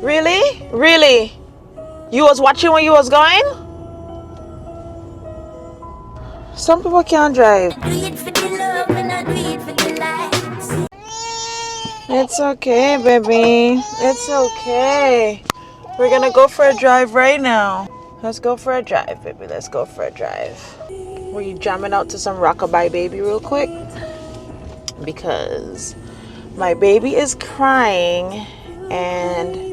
Really? Really? You was watching when you was going? Some people can't drive. It's okay, baby. It's okay. We're gonna go for a drive right now. Let's go for a drive, baby. Let's go for a drive. Were you jamming out to some Rockabye Baby real quick? Because my baby is crying and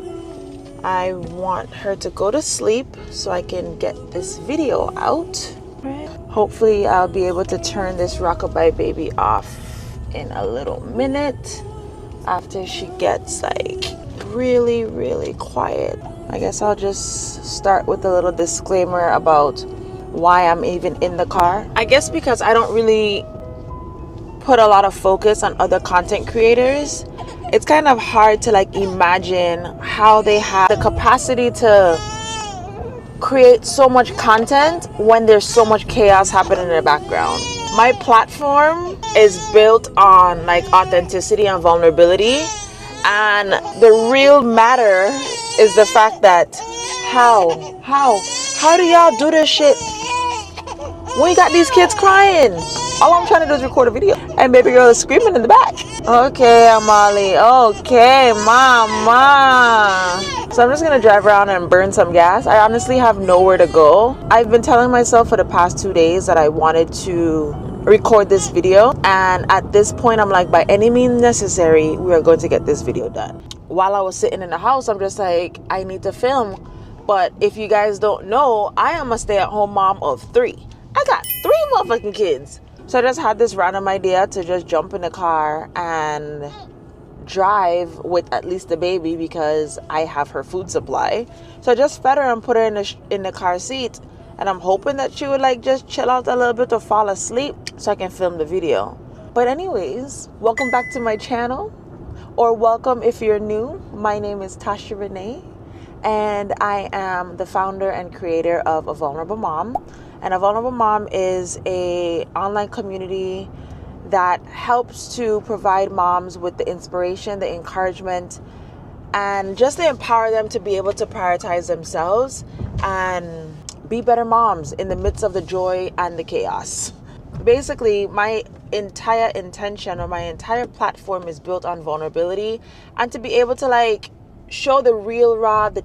I want her to go to sleep so I can get this video out. Hopefully I'll be able to turn this Rockabye Baby off in a little minute after she gets like really quiet. I guess I'll just start with a little disclaimer about why I'm even in the car. I guess because I don't really put a lot of focus on other content creators, it's kind of hard to like imagine how they have the capacity to create so much content when there's so much chaos happening in the background. My platform is built on like authenticity and vulnerability, and the real matter is the fact that how do y'all do this shit when you got these kids crying? All I'm trying to do is record a video and baby girl is screaming in the back. Okay, Amali. Okay, mama. So I'm just gonna drive around and burn some gas. I honestly have nowhere to go. I've been telling myself for the past 2 days that I wanted to record this video, and at this point I'm like, by any means necessary, we are going to get this video done. While I was sitting in the house, I'm just like, I need to film. But if you guys don't know, I am a stay-at-home mom of 3. I got 3 motherfucking kids. So I just had this random idea to just jump in the car and drive with at least the baby because I have her food supply. So I just fed her and put her in the car seat, and I'm hoping that she would like just chill out a little bit or fall asleep so I can film the video. But anyways, welcome back to my channel, or welcome if you're new. My name is Taasha Reneé, and I am the founder and creator of A Vulnerable Mom. And A Vulnerable Mom is a online community that helps to provide moms with the inspiration, the encouragement, and just to empower them to be able to prioritize themselves and be better moms in the midst of the joy and the chaos. Basically, my entire intention or my entire platform is built on vulnerability and to be able to like show the real raw, the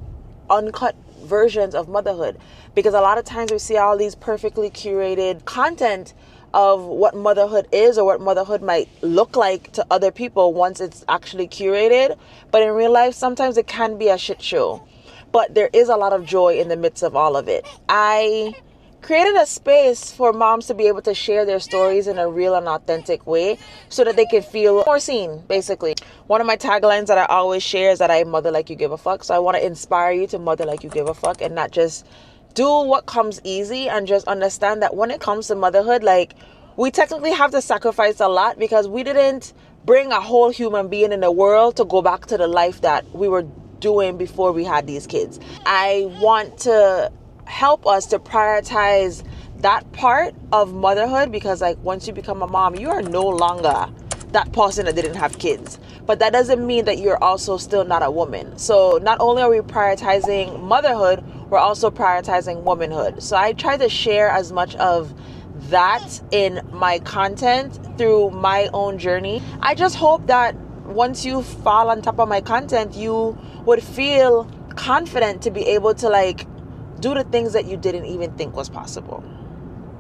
uncut versions of motherhood, because a lot of times we see all these perfectly curated content of what motherhood is or what motherhood might look like to other people once it's actually curated, but in real life sometimes it can be a shit show. But there is a lot of joy in the midst of all of it. I created a space for moms to be able to share their stories in a real and authentic way so that they can feel more seen, basically. One of my taglines that I always share is that I mother like you give a fuck. So I want to inspire you to mother like you give a fuck and not just do what comes easy, and just understand that when it comes to motherhood, like, we technically have to sacrifice a lot because we didn't bring a whole human being in the world to go back to the life that we were doing before we had these kids. I want to help us to prioritize that part of motherhood, because like once you become a mom, you are no longer that person that didn't have kids, but that doesn't mean that you're also still not a woman. So not only are we prioritizing motherhood, we're also prioritizing womanhood. So I try to share as much of that in my content through my own journey. I just hope that once you fall on top of my content, you would feel confident to be able to like do the things that you didn't even think was possible,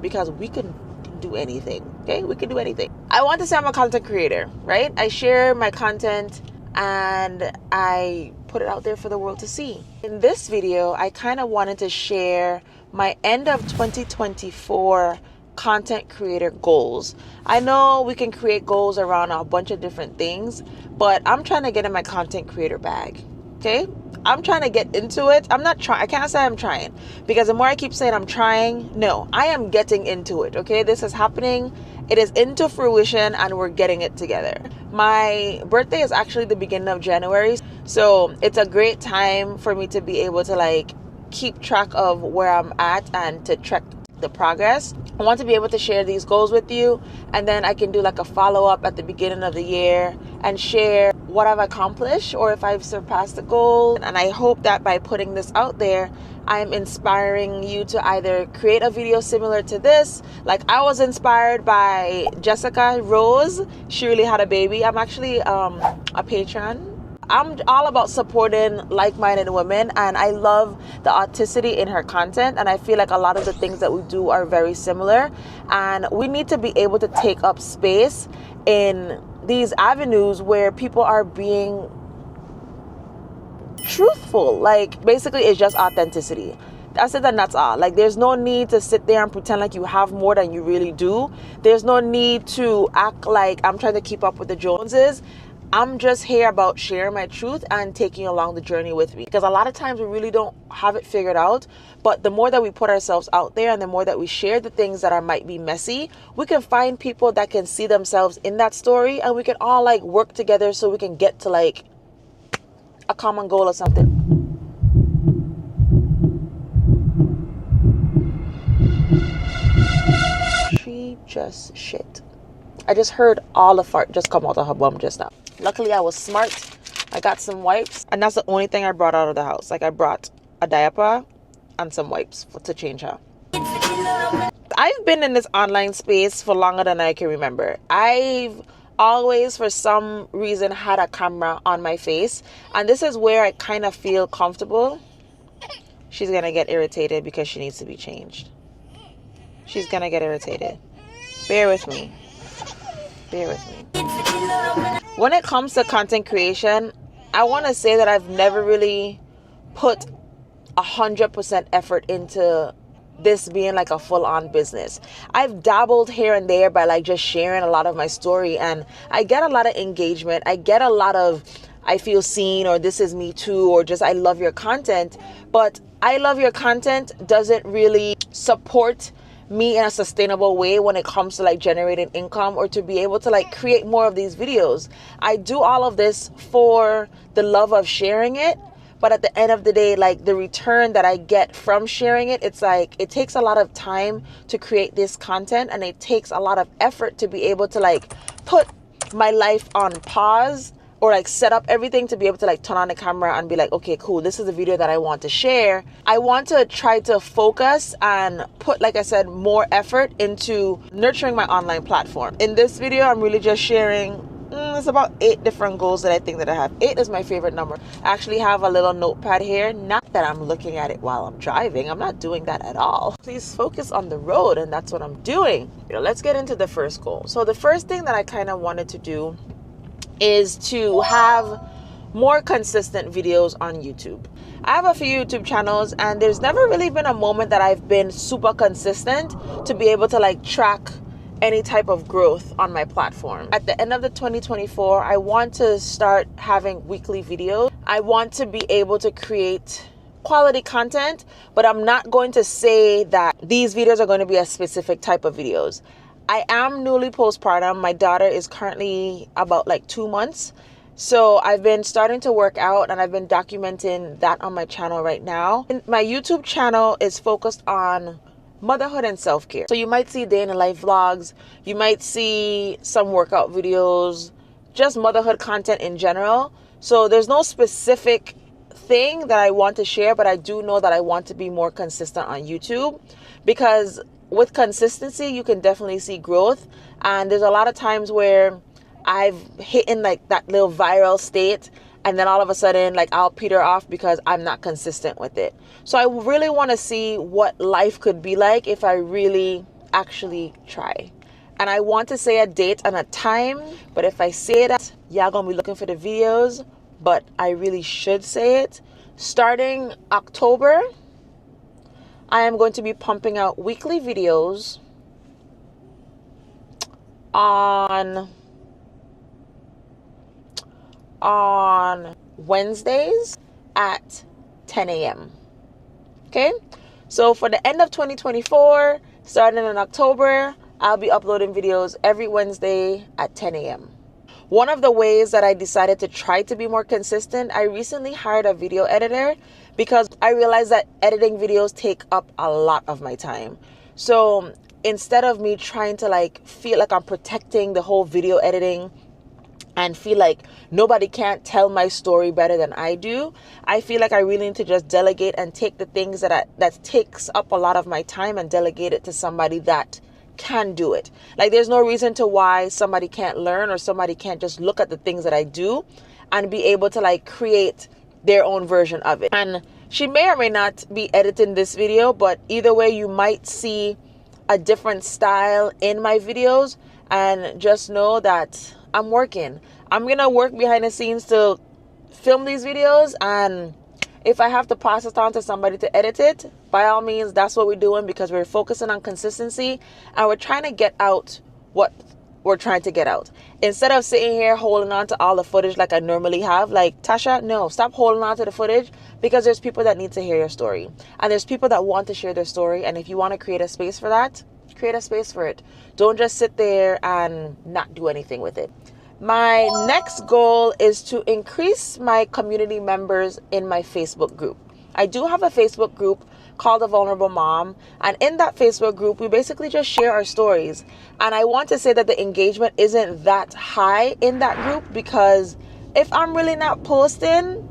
because we can do anything. Okay, we can do anything. I want to say I'm a content creator, right? I share my content and I put it out there for the world to see. In this video, I kind of wanted to share my end of 2024 content creator goals. I know we can create goals around a bunch of different things, but I'm trying to get in my content creator bag. Okay, I'm trying to get into it. I'm not trying. I can't say I'm trying, because the more I keep saying I'm trying, no, I am getting into it. Okay, this is happening. It is into fruition and we're getting it together. My birthday is actually the beginning of January, so it's a great time for me to be able to like keep track of where I'm at and to track the progress. I want to be able to share these goals with you, and then I can do like a follow-up at the beginning of the year and share what I've accomplished or if I've surpassed the goal. And I hope that by putting this out there, I'm inspiring you to either create a video similar to this. Like I was inspired by Jessica Rose. She really had a baby. I'm actually a patron. I'm all about supporting like-minded women, and I love the authenticity in her content, and I feel like a lot of the things that we do are very similar, and we need to be able to take up space in these avenues where people are being truthful. Like basically it's just authenticity. That's it, and that's all. Like there's no need to sit there and pretend like you have more than you really do. There's no need to act like I'm trying to keep up with the Joneses. I'm just here about sharing my truth and taking you along the journey with me. Because a lot of times we really don't have it figured out. But the more that we put ourselves out there and the more that we share the things that might be messy, we can find people that can see themselves in that story, and we can all like work together so we can get to like a common goal or something. She just shit. I just heard all the fart just come out of her bum just now. Luckily, I was smart. I got some wipes, and that's the only thing I brought out of the house. Like I brought a diaper and some wipes to change her. I've been in this online space for longer than I can remember. I've always, for some reason, had a camera on my face, and this is where I kind of feel comfortable. She's gonna get irritated because she needs to be changed. She's gonna get irritated. Bear with me. Bear with me. When it comes to content creation, I want to say that I've never really put 100% effort into this being like a full-on business. I've dabbled here and there by like just sharing a lot of my story, and I get a lot of engagement. I get a lot of I feel seen, or this is me too, or just I love your content. But I love your content doesn't really support me in a sustainable way when it comes to like generating income or to be able to like create more of these videos. I do all of this for the love of sharing it, but at the end of the day, like the return that I get from sharing it, it's like it takes a lot of time to create this content, and it takes a lot of effort to be able to like put my life on pause or like set up everything to be able to like turn on the camera and be like, okay, cool, this is the video that I want to share. I want to try to focus and put, like I said, more effort into nurturing my online platform. In this video, I'm really just sharing, it's about 8 different goals that I think that I have. 8 is my favorite number. I actually have a little notepad here. Not that I'm looking at it while I'm driving. I'm not doing that at all. Please focus on the road, and that's what I'm doing. Let's get into the first goal. So the first thing that I kind of wanted to do is to have more consistent videos on YouTube. I have a few YouTube channels, and there's never really been a moment that I've been super consistent to be able to like track any type of growth on my platform. At the end of the 2024, I want to start having weekly videos. I want to be able to create quality content, but I'm not going to say that these videos are going to be a specific type of videos. I am newly postpartum. My daughter is currently about like 2 months. So I've been starting to work out, and I've been documenting that on my channel right now. And my YouTube channel is focused on motherhood and self-care. So you might see day in the life vlogs. You might see some workout videos, just motherhood content in general. So there's no specific thing that I want to share, but I do know that I want to be more consistent on YouTube, because with consistency, you can definitely see growth. And there's a lot of times where I've hit in like that little viral state, and then all of a sudden like I'll peter off because I'm not consistent with it. So I really want to see what life could be like if I really actually try. And I want to say a date and a time, but if I say that, y'all gonna be looking for the videos. But I really should say it. Starting October, I am going to be pumping out weekly videos on Wednesdays at 10 a.m. Okay? So for the end of 2024, starting in October, I'll be uploading videos every Wednesday at 10 a.m. One of the ways that I decided to try to be more consistent, I recently hired a video editor because I realized that editing videos take up a lot of my time. So instead of me trying to like feel like I'm protecting the whole video editing and feel like nobody can't tell my story better than I do, I feel like I really need to just delegate and take the things that takes up a lot of my time and delegate it to somebody that can do it. Like, there's no reason to why somebody can't learn or somebody can't just look at the things that I do and be able to like create their own version of it. And she may or may not be editing this video, but either way, you might see a different style in my videos. And just know that I'm working. I'm going to work behind the scenes to film these videos. And if I have to pass it on to somebody to edit it, by all means, that's what we're doing, because we're focusing on consistency and we're trying to get out what we're trying to get out. Instead of sitting here holding on to all the footage like I normally have, like, Tasha, no, stop holding on to the footage, because there's people that need to hear your story. And there's people that want to share their story. And if you want to create a space for that, create a space for it. Don't just sit there and not do anything with it. My next goal is to increase my community members in my Facebook group. I do have a Facebook group called The Vulnerable Mom. And in that Facebook group, we basically just share our stories. And I want to say that the engagement isn't that high in that group, because if I'm really not posting,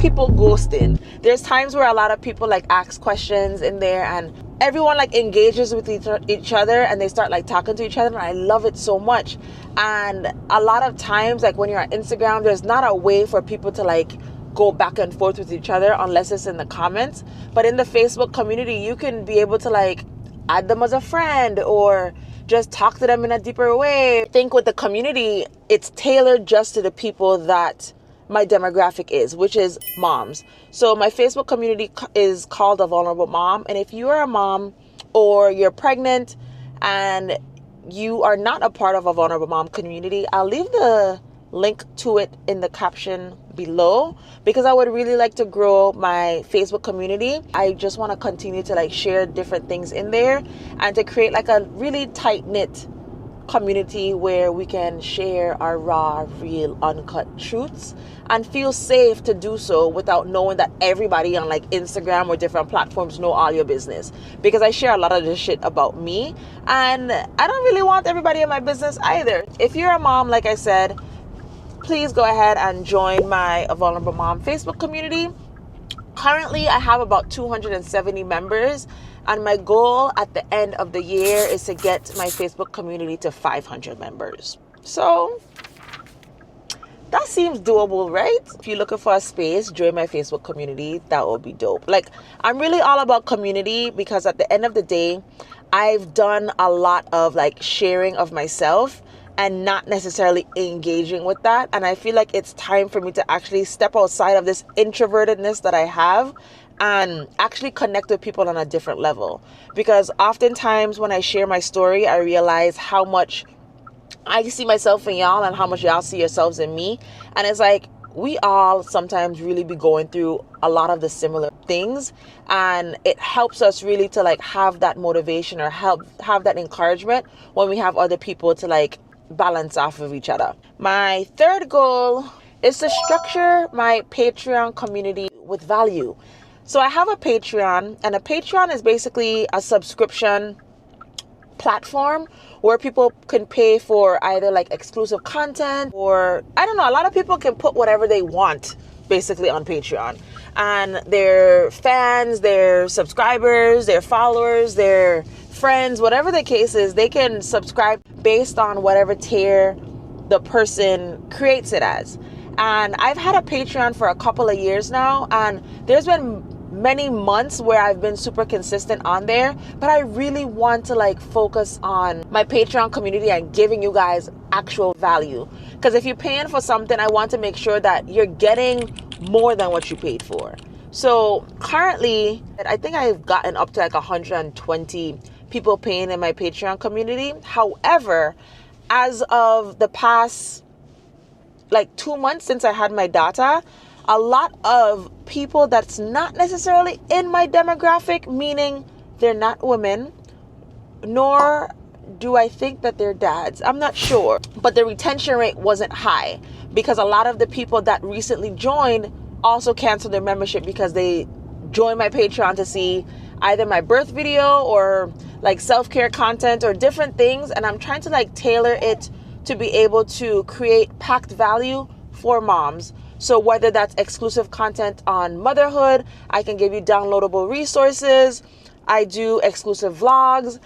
people ghosting. There's times where a lot of people like ask questions in there, and everyone like engages with each other, and they start like talking to each other, and I love it so much. And a lot of times, like when you're on Instagram, there's not a way for people to like go back and forth with each other unless it's in the comments. But in the Facebook community, you can be able to like add them as a friend or just talk to them in a deeper way. I think with the community, it's tailored just to the people that my demographic is, which is moms. So my Facebook community is called A Vulnerable Mom. And if you are a mom or you're pregnant and you are not a part of A Vulnerable Mom community, I'll leave the link to it in the caption below, because I would really like to grow my Facebook community. I just want to continue to like share different things in there and to create like a really tight-knit community where we can share our raw, real, uncut truths and feel safe to do so without knowing that everybody on like Instagram or different platforms know all your business, because I share a lot of this shit about me and I don't really want everybody in my business either. If you're a mom, like I said, please go ahead and join my A Vulnerable Mom Facebook community. Currently, I have about 270 members, and my goal at the end of the year is to get my Facebook community to 500 members. So that seems doable, right? If you're looking for a space, join my Facebook community. That would be dope. Like, I'm really all about community, because at the end of the day, I've done a lot of like sharing of myself and not necessarily engaging with that. And I feel like it's time for me to actually step outside of this introvertedness that I have and actually connect with people on a different level. Because oftentimes when I share my story, I realize how much I see myself in y'all and how much y'all see yourselves in me. And it's like, we all sometimes really be going through a lot of the similar things, and it helps us really to like have that motivation or have that encouragement when we have other people to like balance off of each other. My third goal is to structure my Patreon community with value. So I have a Patreon, and a Patreon is basically a subscription platform where people can pay for either like exclusive content, or I don't know, a lot of people can put whatever they want basically on Patreon, and their fans, their subscribers, their followers, their friends, whatever the case is, they can subscribe based on whatever tier the person creates it as. And I've had a Patreon for a couple of years now, and there's been many months where I've been super consistent on there, but I really want to like focus on my Patreon community and giving you guys actual value. Because if you're paying for something, I want to make sure that you're getting more than what you paid for. So currently, I think I've gotten up to like 120 people paying in my Patreon community. However, as of the past like 2 months since I had my data, a lot of people that's not necessarily in my demographic, meaning they're not women, nor do I think that they're dads. I'm not sure. But the retention rate wasn't high, because a lot of the people that recently joined also canceled their membership because they joined my Patreon to see either my birth video or like self-care content or different things, and I'm trying to like tailor it to be able to create packed value for moms. So whether that's exclusive content on motherhood, I can give you downloadable resources. I do exclusive vlogs,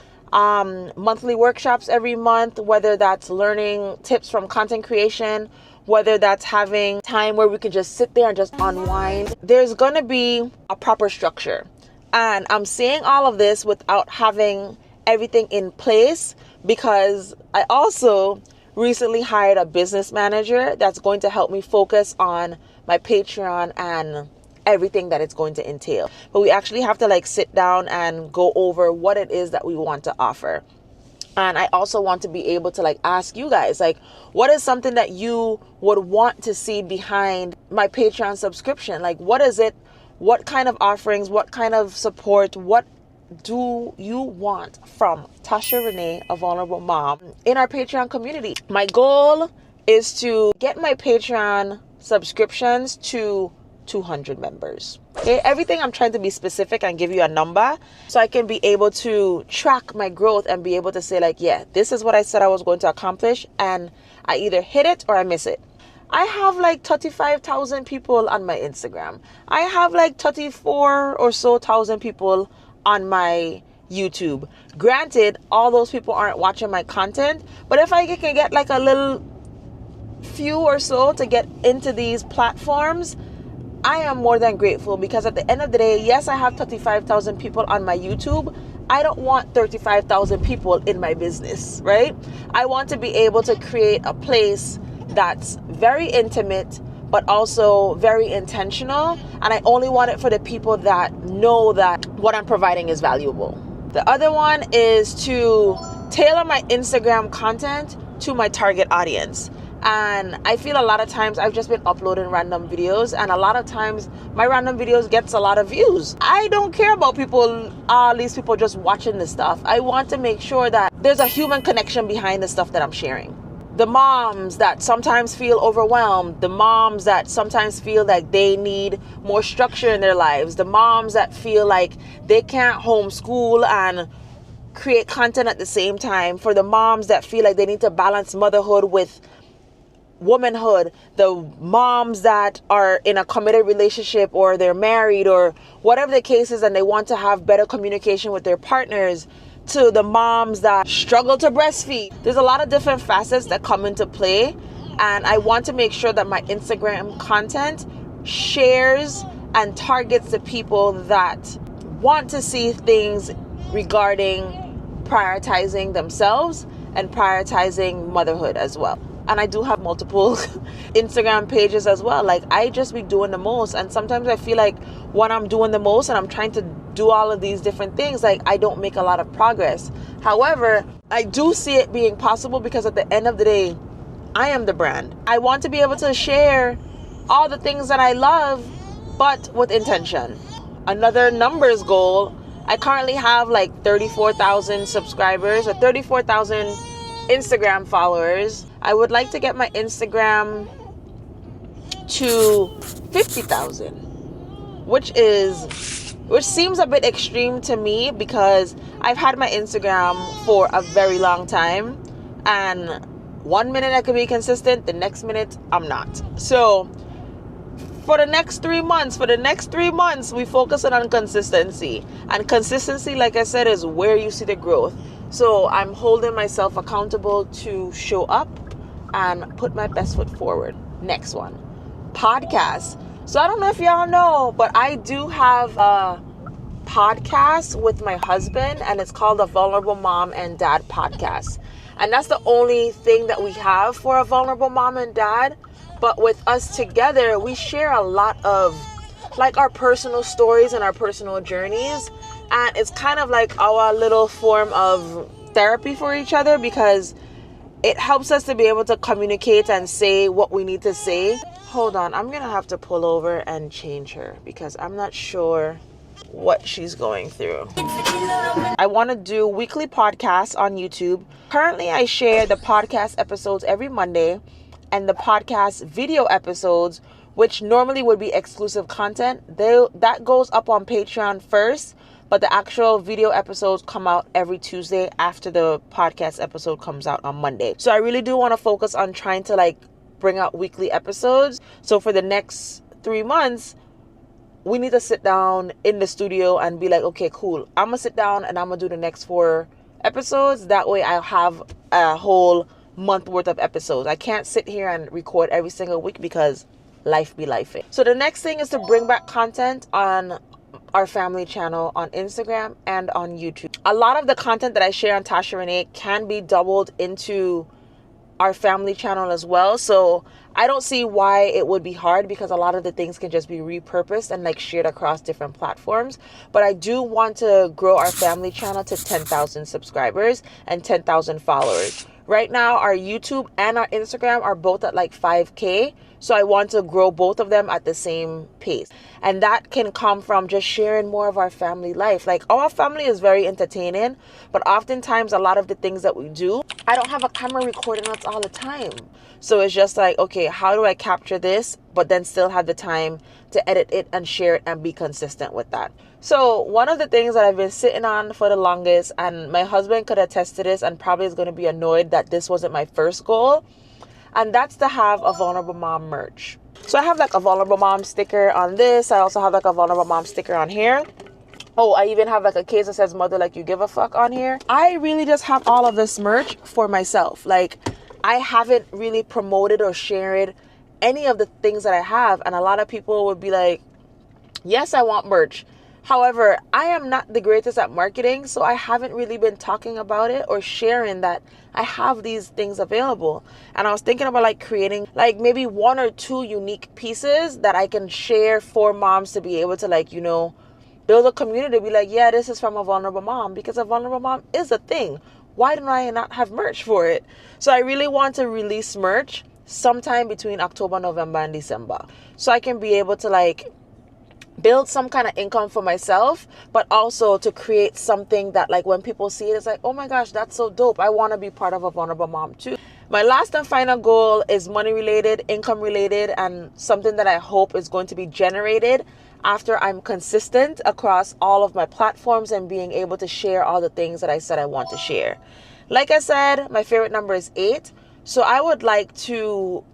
monthly workshops every month, whether that's learning tips from content creation, whether that's having time where we can just sit there and just unwind. There's gonna be a proper structure. And I'm saying all of this without having everything in place, because I also recently hired a business manager that's going to help me focus on my Patreon and everything that it's going to entail. But we actually have to like sit down and go over what it is that we want to offer. And I also want to be able to like ask you guys, like, what is something that you would want to see behind my Patreon subscription? Like, what is it? What kind of offerings? What kind of support? What do you want from Taasha Reneé, a vulnerable mom, in our Patreon community? My goal is to get my Patreon subscriptions to 200 members. Okay, everything I'm trying to be specific and give you a number so I can be able to track my growth and be able to say like, yeah, this is what I said I was going to accomplish, and I either hit it or I miss it. I have like 35,000 people on my Instagram. I have like 34 or so thousand people on my YouTube. Granted, all those people aren't watching my content, but if I can get like a little few or so to get into these platforms, I am more than grateful, because at the end of the day, yes, I have 35,000 people on my YouTube. I don't want 35,000 people in my business, right? I want to be able to create a place that's very intimate, but also very intentional. And I only want it for the people that know that what I'm providing is valuable. The other one is to tailor my Instagram content to my target audience. And I feel a lot of times I've just been uploading random videos, and a lot of times my random videos gets a lot of views. I don't care about people, these people just watching this stuff. I want to make sure that there's a human connection behind the stuff that I'm sharing. The moms that sometimes feel overwhelmed, the moms that sometimes feel like they need more structure in their lives, the moms that feel like they can't homeschool and create content at the same time, for the moms that feel like they need to balance motherhood with womanhood, the moms that are in a committed relationship or they're married or whatever the case is and they want to have better communication with their partners, to the moms that struggle to breastfeed. There's a lot of different facets that come into play, and I want to make sure that my Instagram content shares and targets the people that want to see things regarding prioritizing themselves and prioritizing motherhood as well. And I do have multiple Instagram pages as well. Like, I just be doing the most. And sometimes I feel like when I'm doing the most and I'm trying to do all of these different things, like, I don't make a lot of progress. However, I do see it being possible, because at the end of the day, I am the brand. I want to be able to share all the things that I love, but with intention. Another numbers goal, I currently have like 34,000 subscribers or 34,000 Instagram followers. I would like to get my Instagram to 50,000, which seems a bit extreme to me, because I've had my Instagram for a very long time, and one minute I could be consistent, the next minute I'm not. So for the next 3 months, we focus on consistency. And consistency, like I said, is where you see the growth. So I'm holding myself accountable to show up and put my best foot forward. Next one, podcast. So I don't know if y'all know, but I do have a podcast with my husband, and it's called the Vulnerable Mom and Dad Podcast. And that's the only thing that we have for a vulnerable mom and dad. But with us together, we share a lot of like our personal stories and our personal journeys. And it's kind of like our little form of therapy for each other, because it helps us to be able to communicate and say what we need to say. Hold on, I'm going to have to pull over and change her, because I'm not sure what she's going through. I want to do weekly podcasts on YouTube. Currently, I share the podcast episodes every Monday, and the podcast video episodes, which normally would be exclusive content, that goes up on Patreon first. but the actual video episodes come out every Tuesday after the podcast episode comes out on Monday. So I really do want to focus on trying to like bring out weekly episodes. So for the next 3 months, we need to sit down in the studio and be like, okay, cool. I'm going to sit down and I'm going to do the next 4 episodes. That way I'll have a whole month worth of episodes. I can't sit here and record every single week because life be life. So the next thing is to bring back content on our family channel on Instagram and on YouTube. A lot of the content that I share on Taasha Reneé can be doubled into our family channel as well. So I don't see why it would be hard, because a lot of the things can just be repurposed and like shared across different platforms. But I do want to grow our family channel to 10,000 subscribers and 10,000 followers. Right now, our YouTube and our Instagram are both at like 5K. So I want to grow both of them at the same pace. And that can come from just sharing more of our family life. Like, our family is very entertaining, but oftentimes a lot of the things that we do, I don't have a camera recording us all the time. So it's just like, okay, how do I capture this, but then still have the time to edit it and share it and be consistent with that? So one of the things that I've been sitting on for the longest, and my husband could attest to this and probably is going to be annoyed that this wasn't my first goal, and that's to have a Vulnerable Mom merch. So I have like a Vulnerable Mom sticker on this. I also have like a Vulnerable Mom sticker on here. Oh, I even have like a case that says "Mother Like You Give a Fuck" on here. I really just have all of this merch for myself. Like, I haven't really promoted or shared any of the things that I have. And a lot of people would be like, yes, I want merch. However, I am not the greatest at marketing, so I haven't really been talking about it or sharing that I have these things available. And I was thinking about like creating like maybe 1 or 2 unique pieces that I can share for moms to be able to like, you know, build a community, be like, yeah, this is from a vulnerable mom, because a vulnerable mom is a thing. Why don't I not have merch for it? So I really want to release merch sometime between October, November, and December, so I can be able to like build some kind of income for myself, but also to create something that like when people see it, it's like, oh my gosh, that's so dope. I want to be part of a vulnerable mom too. My last and final goal is money related, income related, and something that I hope is going to be generated after I'm consistent across all of my platforms and being able to share all the things that I said I want to share. Like I said, my favorite number is 8. So I would like to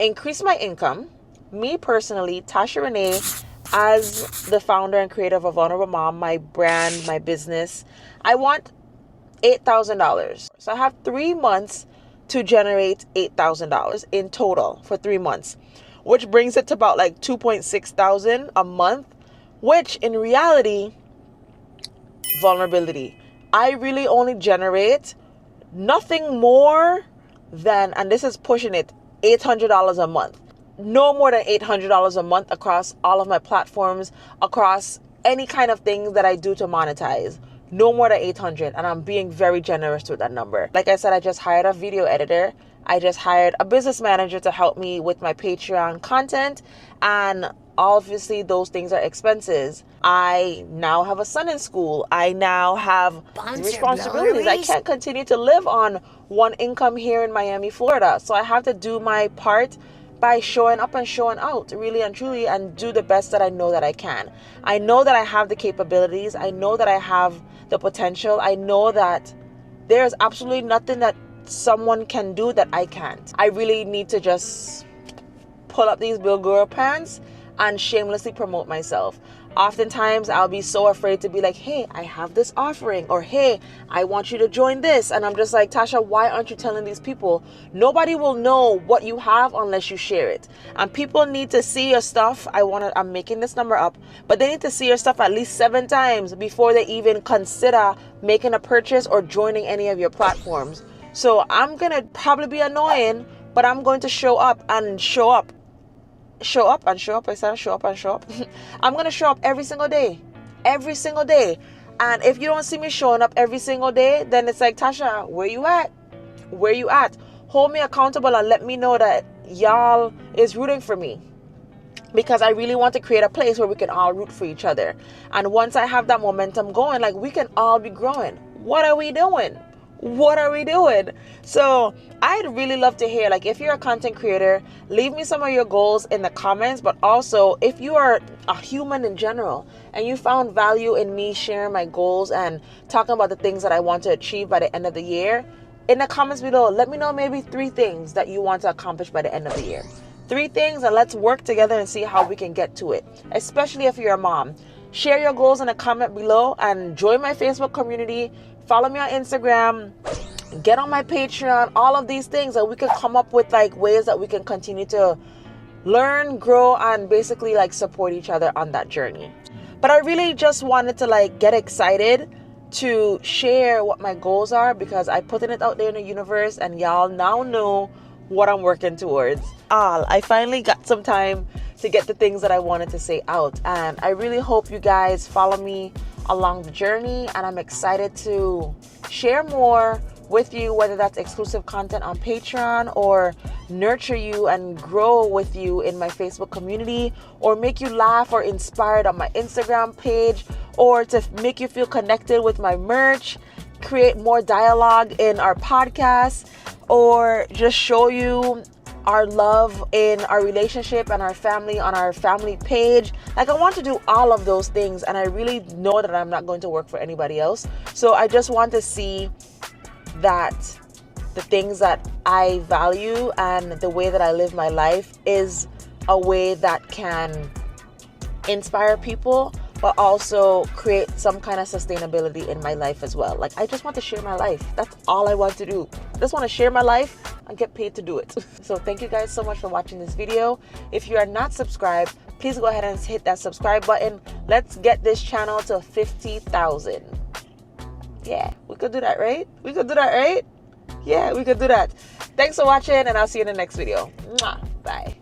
increase my income. Me personally, Taasha Reneé, as the founder and creator of A Vulnerable Mom, my brand, my business, I want $8,000. So I have 3 months to generate $8,000 in total for 3 months, which brings it to about like 2.6 thousand a month, which in reality, vulnerability, I really only generate nothing more than, and this is pushing it, $800 a month. No more than $800 a month across all of my platforms, across any kind of thing that I do to monetize. No more than 800, and I'm being very generous with that number. Like I said, I just hired a video editor. I just hired a business manager to help me with my Patreon content, and obviously those things are expenses. I now have a son in school. I now have responsibilities. I can't continue to live on one income here in Miami, Florida. So I have to do my part by showing up and showing out really and truly, and do the best that I know that I can. I know that I have the capabilities. I know that I have the potential. I know that there's absolutely nothing that someone can do that I can't. I really need to just pull up these big girl pants and shamelessly promote myself. Oftentimes I'll be so afraid to be like, hey, I have this offering, or hey, I want you to join this. And I'm just like, Tasha, why aren't you telling these people? Nobody will know what you have unless you share it. And people need to see your stuff. I'm making this number up, but they need to see your stuff at least 7 times before they even consider making a purchase or joining any of your platforms. So I'm going to probably be annoying, but I'm going to show up and show up. Show up and show up. I said show up and show up. I'm going to show up every single day. Every single day. And if you don't see me showing up every single day, then it's like, Tasha, where you at? Where you at? Hold me accountable and let me know that y'all is rooting for me. Because I really want to create a place where we can all root for each other. And once I have that momentum going, like, we can all be growing. What are we doing? what are we doing? So I'd really love to hear, like, if you're a content creator, leave me some of your goals in the comments. But also, if you are a human in general and you found value in me sharing my goals and talking about the things that I want to achieve by the end of the year, in the comments below, let me know maybe 3 things that you want to accomplish by the end of the year. 3 things, and let's work together and see how we can get to it, especially if you're a mom. Share your goals in the comment below and join my Facebook community. Follow me on Instagram. Get on my Patreon. All of these things, and we can come up with like ways that we can continue to learn, grow, and basically like support each other on that journey. But I really just wanted to like get excited to share what my goals are, because I put it out there in the universe and y'all now know what I'm working towards. I finally got some time to get the things that I wanted to say out, and I really hope you guys follow me along the journey, and I'm excited to share more with you, whether that's exclusive content on Patreon, or nurture you and grow with you in my Facebook community, or make you laugh or inspired on my Instagram page, or to make you feel connected with my merch, create more dialogue in our podcast, or just show you our love in our relationship and our family on our family page. Like, I want to do all of those things, and I really know that I'm not going to work for anybody else. So I just want to see that the things that I value and the way that I live my life is a way that can inspire people, but also create some kind of sustainability in my life as well. Like, I just want to share my life. That's all I want to do. I just want to share my life and get paid to do it. So thank you guys so much for watching this video. If you are not subscribed, please go ahead and hit that subscribe button. Let's get this channel to 50,000. Yeah, we could do that, right? We could do that, right? Yeah, we could do that. Thanks for watching, and I'll see you in the next video. Mwah. Bye.